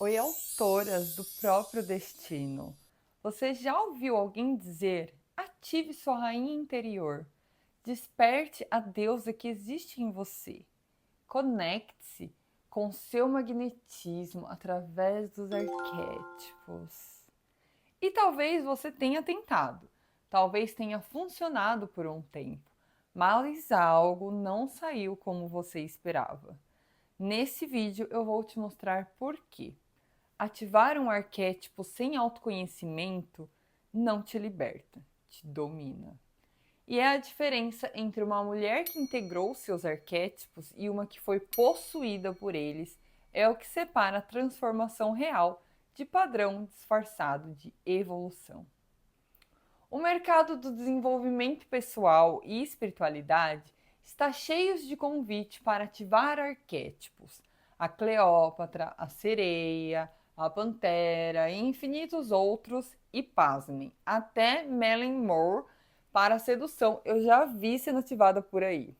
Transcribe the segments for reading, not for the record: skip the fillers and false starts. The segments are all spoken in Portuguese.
Oi, autoras do próprio destino. Você já ouviu alguém dizer: ative sua rainha interior, desperte a deusa que existe em você, conecte-se com seu magnetismo através dos arquétipos. E talvez você tenha tentado, talvez tenha funcionado por um tempo, mas algo não saiu como você esperava. Nesse vídeo eu vou te mostrar por quê. Ativar um arquétipo sem autoconhecimento não te liberta, te domina. E é a diferença entre uma mulher que integrou seus arquétipos e uma que foi possuída por eles, é o que separa a transformação real de padrão disfarçado de evolução. O mercado do desenvolvimento pessoal e espiritualidade está cheio de convite para ativar arquétipos. A Cleópatra, a sereia, a pantera e infinitos outros, e pasmem, até Marilyn Monroe para a sedução eu já vi sendo ativada por aí.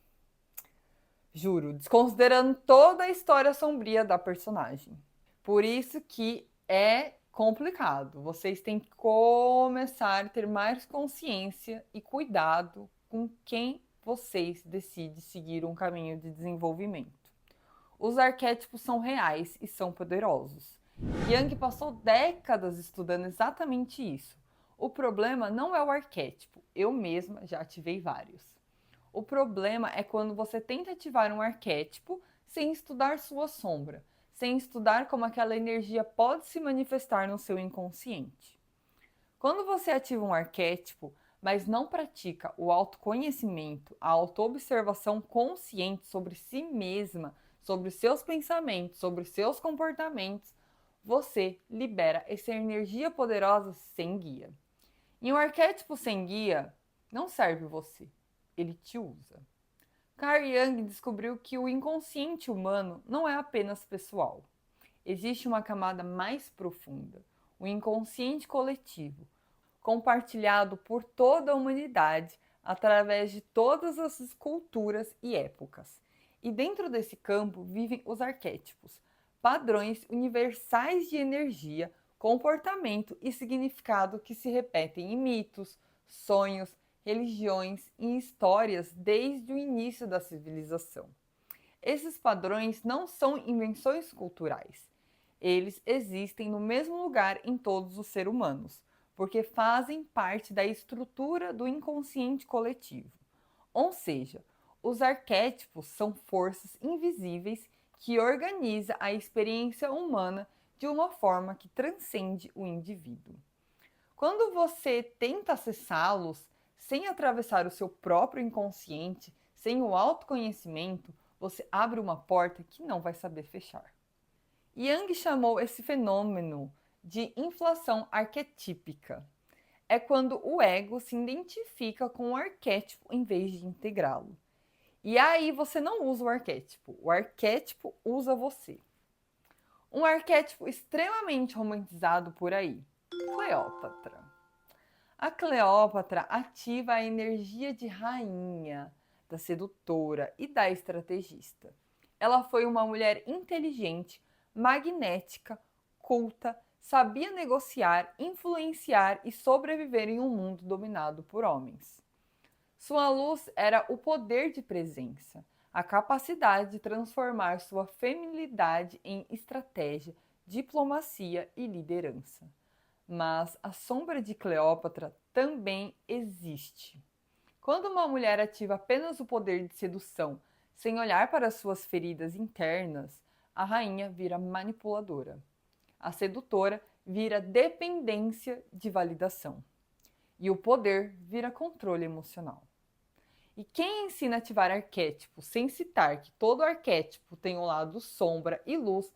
Juro, desconsiderando toda a história sombria da personagem. Por isso que é complicado. Vocês têm que começar a ter mais consciência e cuidado com quem vocês decidem seguir um caminho de desenvolvimento. Os arquétipos são reais e são poderosos. Jung passou décadas estudando exatamente isso. O problema não é o arquétipo, eu mesma já ativei vários. O problema é quando você tenta ativar um arquétipo sem estudar sua sombra, sem estudar como aquela energia pode se manifestar no seu inconsciente. Quando você ativa um arquétipo, mas não pratica o autoconhecimento, a autoobservação consciente sobre si mesma, sobre os seus pensamentos, sobre os seus comportamentos, você libera essa energia poderosa sem guia. E um arquétipo sem guia não serve você, ele te usa. Carl Jung descobriu que o inconsciente humano não é apenas pessoal. Existe uma camada mais profunda, o inconsciente coletivo, compartilhado por toda a humanidade através de todas as culturas e épocas. E dentro desse campo vivem os arquétipos, padrões universais de energia, comportamento e significado que se repetem em mitos, sonhos, religiões e histórias desde o início da civilização. Esses padrões não são invenções culturais. Eles existem no mesmo lugar em todos os seres humanos, porque fazem parte da estrutura do inconsciente coletivo. Ou seja, os arquétipos são forças invisíveis que organizam a experiência humana de uma forma que transcende o indivíduo. Quando você tenta acessá-los sem atravessar o seu próprio inconsciente, sem o autoconhecimento, você abre uma porta que não vai saber fechar. Jung chamou esse fenômeno de inflação arquetípica. É quando o ego se identifica com o arquétipo em vez de integrá-lo. E aí você não usa o arquétipo usa você. Um arquétipo extremamente romantizado por aí, Cleópatra. A Cleópatra ativa a energia de rainha, da sedutora e da estrategista. Ela foi uma mulher inteligente, magnética, culta, sabia negociar, influenciar e sobreviver em um mundo dominado por homens. Sua luz era o poder de presença, a capacidade de transformar sua feminilidade em estratégia, diplomacia e liderança. Mas a sombra de Cleópatra também existe. Quando uma mulher ativa apenas o poder de sedução, sem olhar para suas feridas internas, a rainha vira manipuladora. A sedutora vira dependência de validação. E o poder vira controle emocional. E quem ensina a ativar arquétipos sem citar que todo arquétipo tem um lado sombra e luz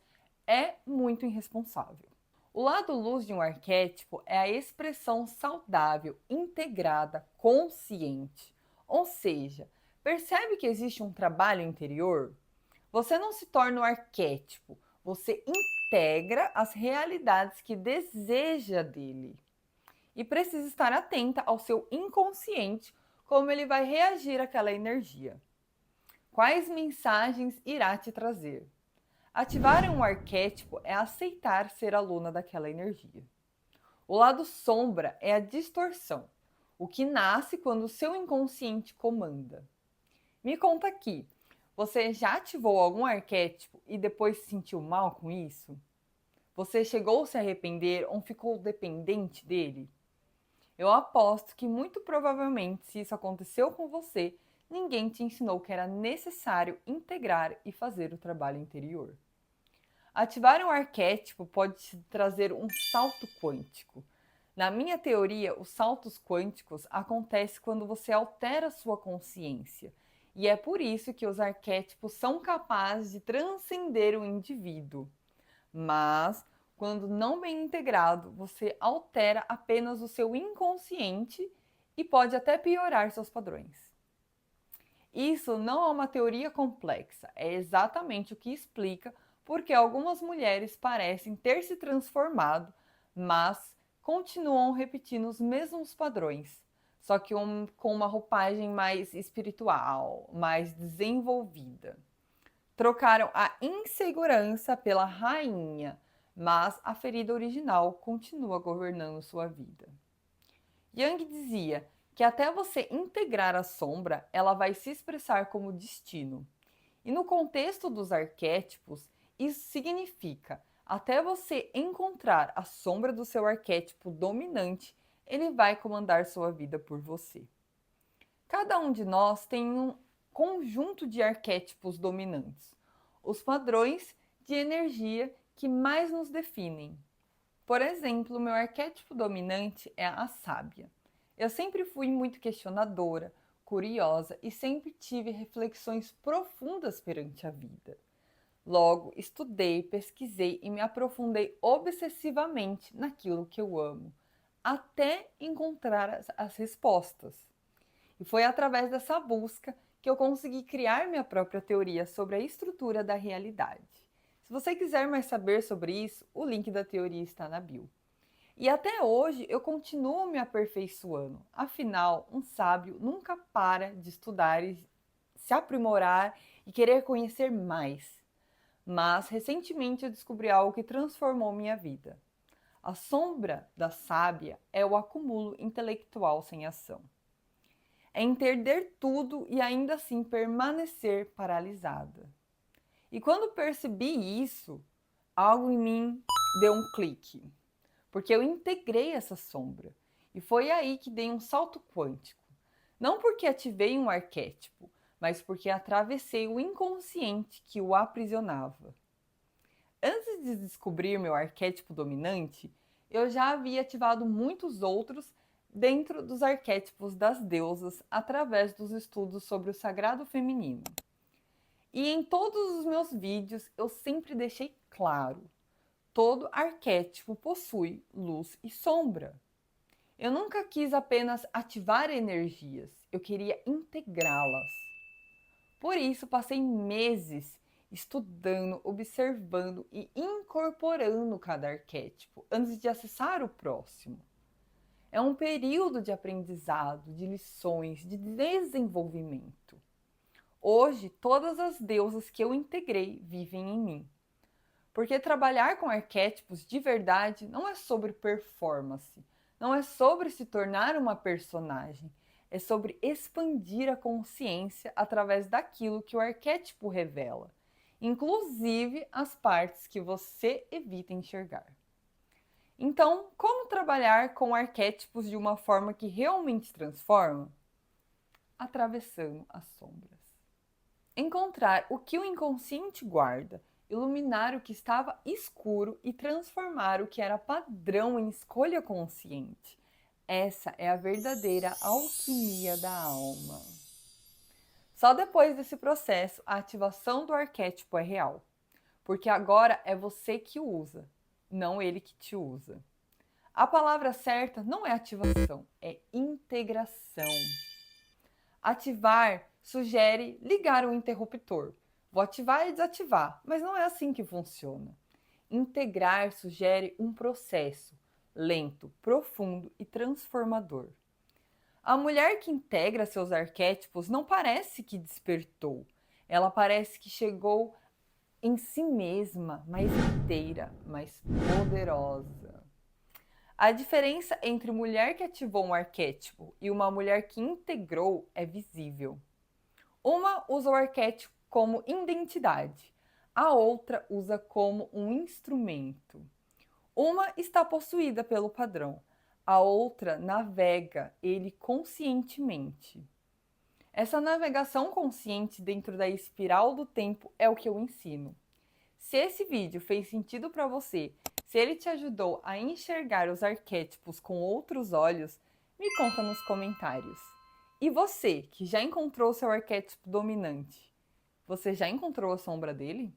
é muito irresponsável. O lado luz de um arquétipo é a expressão saudável, integrada, consciente. Ou seja, percebe que existe um trabalho interior? Você não se torna um arquétipo, você integra as realidades que deseja dele. E precisa estar atenta ao seu inconsciente, como ele vai reagir àquela energia. Quais mensagens irá te trazer? Ativar um arquétipo é aceitar ser aluna daquela energia. O lado sombra é a distorção, o que nasce quando o seu inconsciente comanda. Me conta aqui, você já ativou algum arquétipo e depois se sentiu mal com isso? Você chegou a se arrepender ou ficou dependente dele? Eu aposto que muito provavelmente, se isso aconteceu com você, ninguém te ensinou que era necessário integrar e fazer o trabalho interior. Ativar um arquétipo pode te trazer um salto quântico. Na minha teoria, os saltos quânticos acontecem quando você altera sua consciência. E é por isso que os arquétipos são capazes de transcender o indivíduo. Mas, quando não bem integrado, você altera apenas o seu inconsciente e pode até piorar seus padrões. Isso não é uma teoria complexa, é exatamente o que explica porque algumas mulheres parecem ter se transformado, mas continuam repetindo os mesmos padrões, só que com uma roupagem mais espiritual, mais desenvolvida. Trocaram a insegurança pela rainha, mas a ferida original continua governando sua vida. Jung dizia que até você integrar a sombra, ela vai se expressar como destino. E no contexto dos arquétipos, isso significa até você encontrar a sombra do seu arquétipo dominante, ele vai comandar sua vida por você. Cada um de nós tem um conjunto de arquétipos dominantes, os padrões de energia que mais nos definem. Por exemplo, meu arquétipo dominante é a sábia. Eu sempre fui muito questionadora, curiosa e sempre tive reflexões profundas perante a vida. Logo, estudei, pesquisei e me aprofundei obsessivamente naquilo que eu amo, até encontrar as respostas. E foi através dessa busca que eu consegui criar minha própria teoria sobre a estrutura da realidade. Se você quiser mais saber sobre isso, o link da teoria está na bio. E até hoje eu continuo me aperfeiçoando. Afinal, um sábio nunca para de estudar e se aprimorar e querer conhecer mais. Mas recentemente eu descobri algo que transformou minha vida. A sombra da sábia é o acúmulo intelectual sem ação. É entender tudo e ainda assim permanecer paralisada. E quando percebi isso, algo em mim deu um clique, porque eu integrei essa sombra. E foi aí que dei um salto quântico. Não porque ativei um arquétipo, mas porque atravessei o inconsciente que o aprisionava. Antes de descobrir meu arquétipo dominante, eu já havia ativado muitos outros dentro dos arquétipos das deusas através dos estudos sobre o sagrado feminino. E em todos os meus vídeos eu sempre deixei claro: todo arquétipo possui luz e sombra. Eu nunca quis apenas ativar energias, eu queria integrá-las. Por isso, passei meses estudando, observando e incorporando cada arquétipo antes de acessar o próximo. É um período de aprendizado, de lições, de desenvolvimento. Hoje, todas as deusas que eu integrei vivem em mim. Porque trabalhar com arquétipos de verdade não é sobre performance, não é sobre se tornar uma personagem, é sobre expandir a consciência através daquilo que o arquétipo revela, inclusive as partes que você evita enxergar. Então, como trabalhar com arquétipos de uma forma que realmente transforma? Atravessando as sombras. Encontrar o que o inconsciente guarda, iluminar o que estava escuro e transformar o que era padrão em escolha consciente. Essa é a verdadeira alquimia da alma. Só depois desse processo, a ativação do arquétipo é real, porque agora é você que o usa, não ele que te usa. A palavra certa não é ativação, é integração. Ativar sugere ligar o interruptor. Vou ativar e desativar, mas não é assim que funciona. Integrar sugere um processo lento, profundo e transformador. A mulher que integra seus arquétipos não parece que despertou, ela parece que chegou em si mesma, mais inteira, mais poderosa. A diferença entre mulher que ativou um arquétipo e uma mulher que integrou é visível. Uma usa o arquétipo como identidade, a outra usa como um instrumento. Uma está possuída pelo padrão, a outra navega ele conscientemente. Essa navegação consciente dentro da espiral do tempo é o que eu ensino. Se esse vídeo fez sentido para você, se ele te ajudou a enxergar os arquétipos com outros olhos, me conta nos comentários. E você, que já encontrou seu arquétipo dominante, você já encontrou a sombra dele?